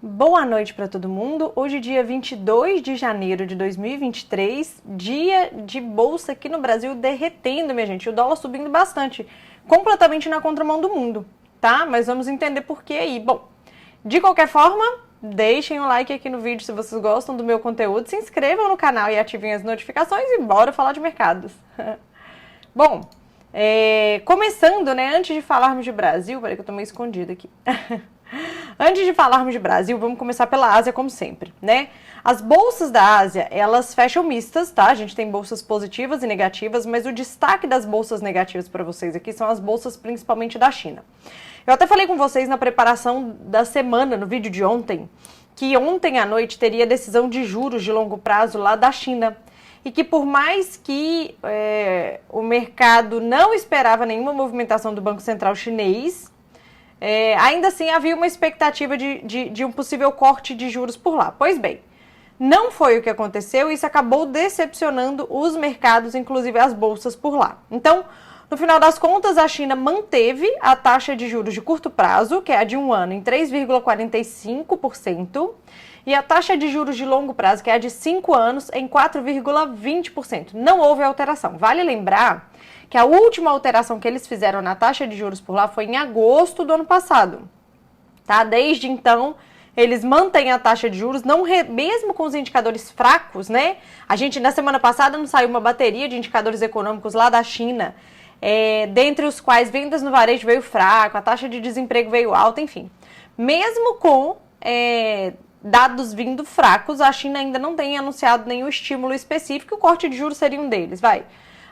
Boa noite para todo mundo. Hoje, dia 22 de janeiro de 2023, dia de bolsa aqui no Brasil derretendo, minha gente. O dólar subindo bastante, completamente na contramão do mundo, tá? Mas vamos entender por que aí. Bom, de qualquer forma, deixem um like aqui no vídeo se vocês gostam do meu conteúdo, se inscrevam no canal e ativem as notificações e bora falar de mercados. Bom, começando, né, antes de falarmos de Brasil, peraí que eu tô meio escondida aqui. Antes de falarmos de Brasil, vamos começar pela Ásia, como sempre, né? As bolsas da Ásia, elas fecham mistas, tá? A gente tem bolsas positivas e negativas, mas o destaque das bolsas negativas para vocês aqui são as bolsas principalmente da China. Eu até falei com vocês na preparação da semana, no vídeo de ontem, que ontem à noite teria decisão de juros de longo prazo lá da China. E que por mais que o mercado não esperava nenhuma movimentação do Banco Central chinês, ainda assim havia uma expectativa de um possível corte de juros por lá. Pois bem, não foi o que aconteceu e isso acabou decepcionando os mercados, inclusive as bolsas por lá. Então, no final das contas, a China manteve a taxa de juros de curto prazo, que é a de um ano, em 3,45%, e a taxa de juros de longo prazo, que é a de 5 anos, em 4,20%. Não houve alteração. Vale lembrar que a última alteração que eles fizeram na taxa de juros por lá foi em agosto do ano passado. Tá? Desde então, eles mantêm a taxa de juros, mesmo com os indicadores fracos, né? A gente, na semana passada, não saiu uma bateria de indicadores econômicos lá da China, dentre os quais vendas no varejo veio fraco, a taxa de desemprego veio alta, enfim. Mesmo com dados vindo fracos, a China ainda não tem anunciado nenhum estímulo específico, o corte de juros seria um deles,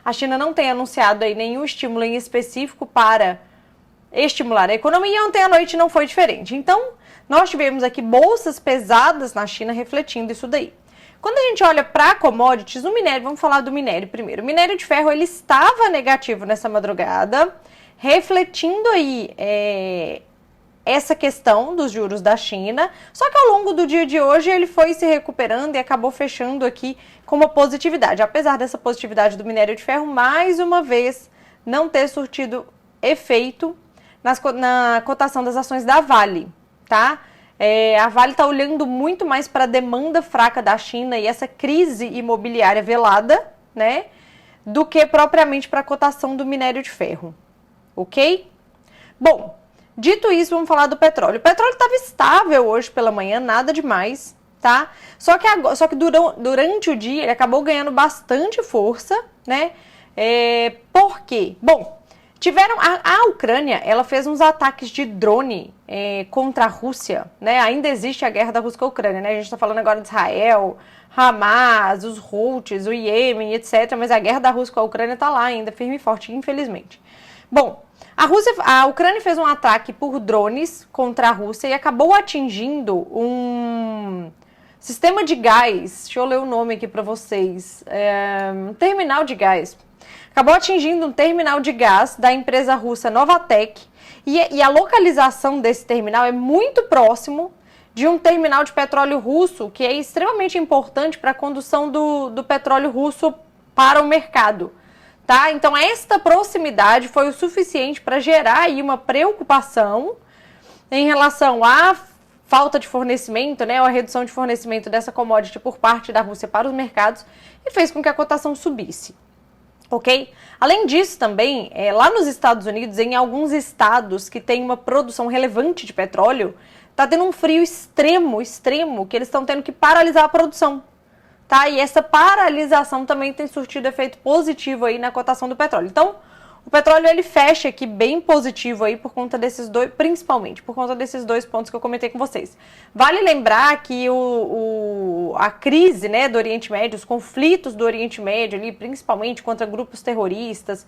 A China não tem anunciado aí nenhum estímulo em específico para estimular a economia, e ontem à noite não foi diferente. Então, nós tivemos aqui bolsas pesadas na China refletindo isso daí. Quando a gente olha para commodities, o minério, vamos falar do minério primeiro. O minério de ferro, ele estava negativo nessa madrugada, refletindo aí essa questão dos juros da China, só que ao longo do dia de hoje ele foi se recuperando e acabou fechando aqui com uma positividade. Apesar dessa positividade do minério de ferro, mais uma vez, não ter surtido efeito na cotação das ações da Vale, tá? A Vale está olhando muito mais para a demanda fraca da China e essa crise imobiliária velada, né? Do que propriamente para a cotação do minério de ferro, ok? Bom, dito isso, vamos falar do petróleo. O petróleo estava estável hoje pela manhã, nada demais, tá? Só que durante o dia ele acabou ganhando bastante força, né? Por quê? Bom, a Ucrânia, ela fez uns ataques de drone contra a Rússia, né? Ainda existe a guerra da Rússia com a Ucrânia, né? A gente está falando agora de Israel, Hamas, os Houthis, o Iêmen, etc. Mas a guerra da Rússia com a Ucrânia está lá ainda, firme e forte, infelizmente. Bom, a Ucrânia fez um ataque por drones contra a Rússia e acabou atingindo um sistema de gás, deixa eu ler o nome aqui para vocês, um terminal de gás. Acabou atingindo um terminal de gás da empresa russa Novatek e a localização desse terminal é muito próximo de um terminal de petróleo russo, que é extremamente importante para a condução do petróleo russo para o mercado. Tá? Então, esta proximidade foi o suficiente para gerar aí uma preocupação em relação à falta de fornecimento, né, ou a redução de fornecimento dessa commodity por parte da Rússia para os mercados e fez com que a cotação subisse. Ok? Além disso, também, lá nos Estados Unidos, em alguns estados que têm uma produção relevante de petróleo, está tendo um frio extremo, que eles estão tendo que paralisar a produção. Tá? E essa paralisação também tem surtido efeito positivo aí na cotação do petróleo. Então, o petróleo ele fecha aqui bem positivo aí por conta desses dois, principalmente por conta desses dois pontos que eu comentei com vocês. Vale lembrar que a crise, né, do Oriente Médio, os conflitos do Oriente Médio ali, principalmente contra grupos terroristas,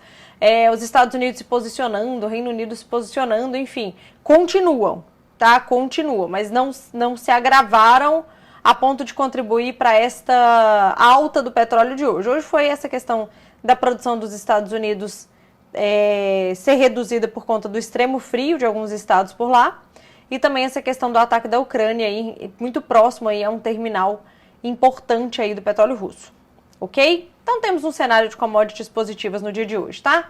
os Estados Unidos se posicionando, o Reino Unido se posicionando, enfim, continuam, tá? Continuam, mas não se agravaram a ponto de contribuir para esta alta do petróleo de hoje. Hoje foi essa questão da produção dos Estados Unidos ser reduzida por conta do extremo frio de alguns estados por lá, e também essa questão do ataque da Ucrânia, aí, muito próximo aí a um terminal importante aí do petróleo russo, ok? Então temos um cenário de commodities positivas no dia de hoje, tá?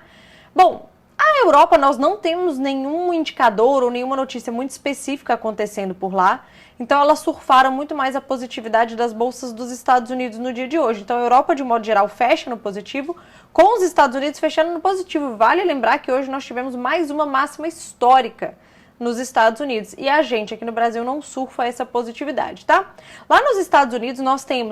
Bom, Na Europa, nós não temos nenhum indicador ou nenhuma notícia muito específica acontecendo por lá. Então, elas surfaram muito mais a positividade das bolsas dos Estados Unidos no dia de hoje. Então, a Europa, de modo geral, fecha no positivo, com os Estados Unidos fechando no positivo. Vale lembrar que hoje nós tivemos mais uma máxima histórica nos Estados Unidos. E a gente aqui no Brasil não surfa essa positividade, tá? Lá nos Estados Unidos,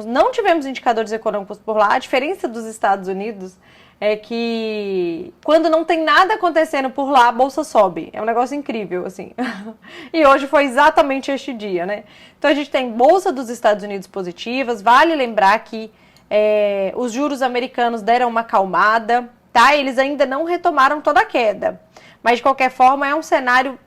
não tivemos indicadores econômicos por lá. A diferença dos Estados Unidos é que quando não tem nada acontecendo por lá, a bolsa sobe. É um negócio incrível, assim. E hoje foi exatamente este dia, né? Então a gente tem bolsa dos Estados Unidos positivas. Vale lembrar que os juros americanos deram uma acalmada, tá? Eles ainda não retomaram toda a queda. Mas, de qualquer forma, é um cenário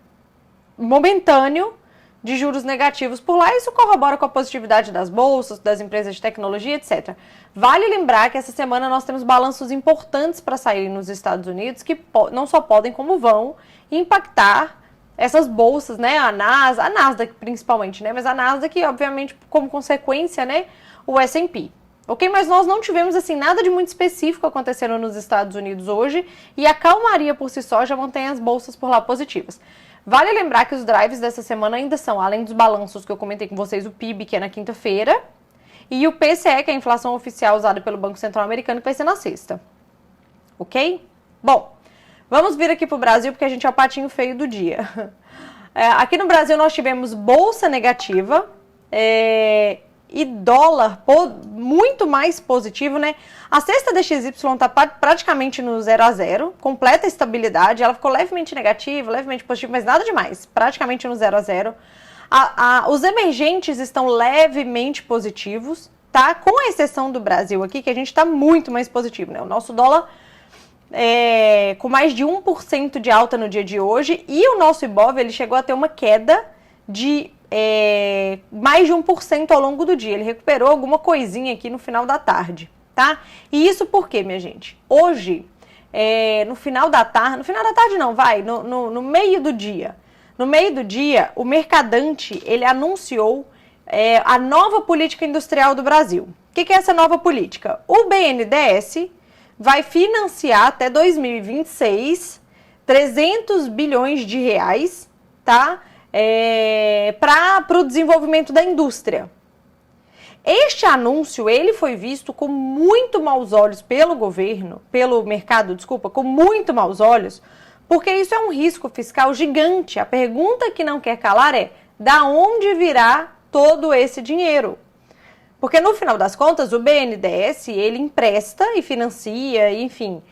momentâneo de juros negativos por lá. Isso corrobora com a positividade das bolsas, das empresas de tecnologia, etc. Vale lembrar que essa semana nós temos balanços importantes para sair nos Estados Unidos que não só podem, como vão impactar essas bolsas, né? A Nasdaq principalmente, né? Mas a Nasdaq, obviamente, como consequência, né? O S&P. Ok? Mas nós não tivemos, assim, nada de muito específico acontecendo nos Estados Unidos hoje e a calmaria por si só já mantém as bolsas por lá positivas. Vale lembrar que os drives dessa semana ainda são, além dos balanços que eu comentei com vocês, o PIB, que é na quinta-feira, e o PCE, que é a inflação oficial usada pelo Banco Central Americano, que vai ser na sexta. Ok? Bom, vamos vir aqui para o Brasil, porque a gente é o patinho feio do dia. Aqui no Brasil nós tivemos bolsa negativa, e dólar muito mais positivo, né? A cesta DXY está praticamente no 0 a 0, completa estabilidade. Ela ficou levemente negativa, levemente positiva, mas nada demais. Praticamente no 0 a 0. Os emergentes estão levemente positivos, tá? Com a exceção do Brasil aqui, que a gente está muito mais positivo, né? O nosso dólar com mais de 1% de alta no dia de hoje, e o nosso Ibov, ele chegou a ter uma queda de mais de 1% ao longo do dia. Ele recuperou alguma coisinha aqui no final da tarde, tá? E isso por quê, minha gente? Hoje, no final da tarde não, no meio do dia. No meio do dia, o Mercadante, ele anunciou a nova política industrial do Brasil. O que é essa nova política? O BNDES vai financiar até 2026 300 bilhões de reais, tá? Para o desenvolvimento da indústria. Este anúncio, ele foi visto com muito maus olhos pelo mercado, com muito maus olhos, porque isso é um risco fiscal gigante. A pergunta que não quer calar é, da onde virá todo esse dinheiro? Porque no final das contas, o BNDES, ele empresta e financia, enfim,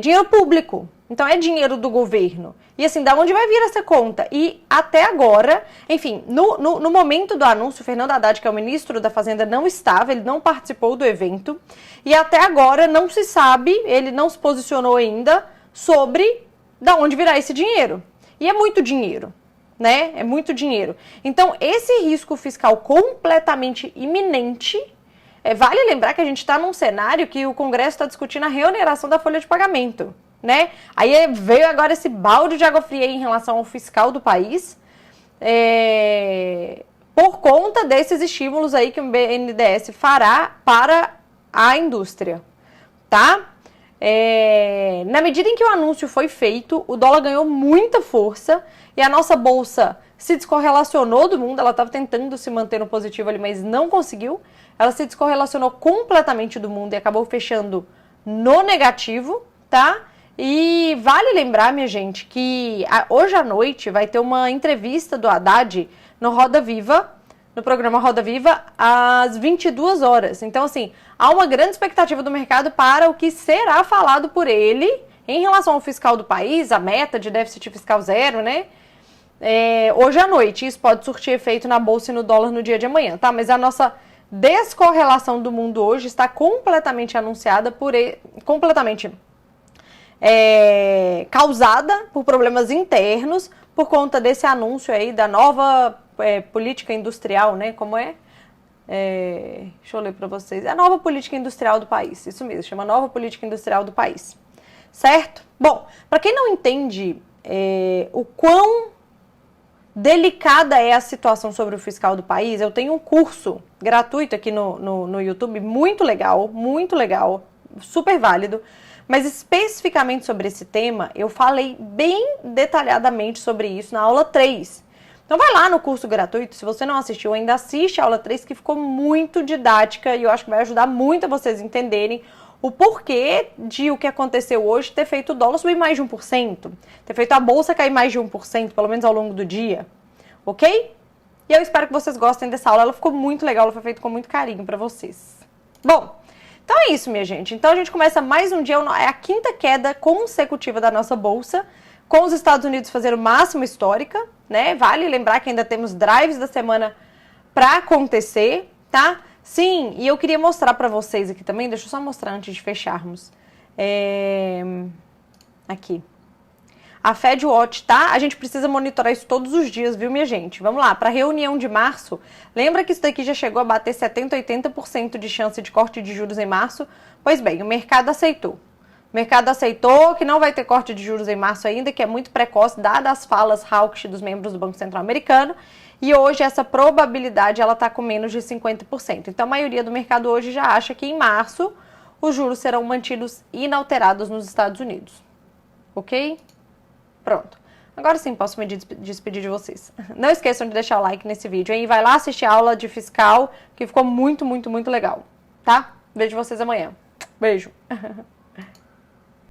dinheiro público. Então é dinheiro do governo. E assim, da onde vai vir essa conta? E até agora, enfim, no momento do anúncio, o Fernando Haddad, que é o ministro da Fazenda, não estava, ele não participou do evento. E até agora não se sabe, ele não se posicionou ainda sobre da onde virá esse dinheiro. E é muito dinheiro, né? É muito dinheiro. Então, esse risco fiscal completamente iminente. Vale lembrar que a gente está num cenário que o Congresso está discutindo a reoneração da folha de pagamento, né? Aí veio agora esse balde de água fria em relação ao fiscal do país, por conta desses estímulos aí que o BNDES fará para a indústria, tá? Na medida em que o anúncio foi feito, o dólar ganhou muita força e a nossa bolsa se descorrelacionou do mundo. Ela estava tentando se manter no positivo ali, mas não conseguiu. Ela se descorrelacionou completamente do mundo e acabou fechando no negativo, tá? E vale lembrar, minha gente, que hoje à noite vai ter uma entrevista do Haddad no Roda Viva, no programa Roda Viva, às 22 horas. Então, assim, há uma grande expectativa do mercado para o que será falado por ele em relação ao fiscal do país, a meta de déficit fiscal zero, né? Hoje à noite. Isso pode surtir efeito na bolsa e no dólar no dia de amanhã, tá? Mas a nossa descorrelação do mundo hoje está completamente anunciada completamente causada por problemas internos, por conta desse anúncio aí da nova política industrial, né? Como é? Deixa eu ler para vocês. É a nova política industrial do país, isso mesmo, chama nova política industrial do país. Certo? Bom, para quem não entende o quão delicada é a situação sobre o fiscal do país, eu tenho um curso gratuito aqui no YouTube, muito legal, super válido. Mas especificamente sobre esse tema, eu falei bem detalhadamente sobre isso na aula 3. Então vai lá no curso gratuito, se você não assistiu ainda, assiste a aula 3, que ficou muito didática e eu acho que vai ajudar muito a vocês entenderem o porquê de o que aconteceu hoje ter feito o dólar subir mais de 1%, ter feito a bolsa cair mais de 1%, pelo menos ao longo do dia, ok? E eu espero que vocês gostem dessa aula, ela ficou muito legal, ela foi feita com muito carinho pra vocês. Bom, então é isso, minha gente. Então a gente começa mais um dia, é a quinta queda consecutiva da nossa bolsa, com os Estados Unidos fazendo máxima histórica, né? Vale lembrar que ainda temos drives da semana para acontecer, tá? Sim, e eu queria mostrar para vocês aqui também, deixa eu só mostrar antes de fecharmos. Aqui. A Fed Watch, tá? A gente precisa monitorar isso todos os dias, viu, minha gente? Vamos lá, para a reunião de março, lembra que isso daqui já chegou a bater 70%, 80% de chance de corte de juros em março? Pois bem, o mercado aceitou. O mercado aceitou que não vai ter corte de juros em março ainda, que é muito precoce, dadas as falas hawkish dos membros do Banco Central americano. E hoje essa probabilidade ela está com menos de 50%. Então a maioria do mercado hoje já acha que em março os juros serão mantidos inalterados nos Estados Unidos. Ok? Pronto. Agora sim posso me despedir de vocês. Não esqueçam de deixar o like nesse vídeo, hein? E vai lá assistir a aula de fiscal, que ficou muito, muito, muito legal. Tá? Vejo vocês amanhã. Beijo.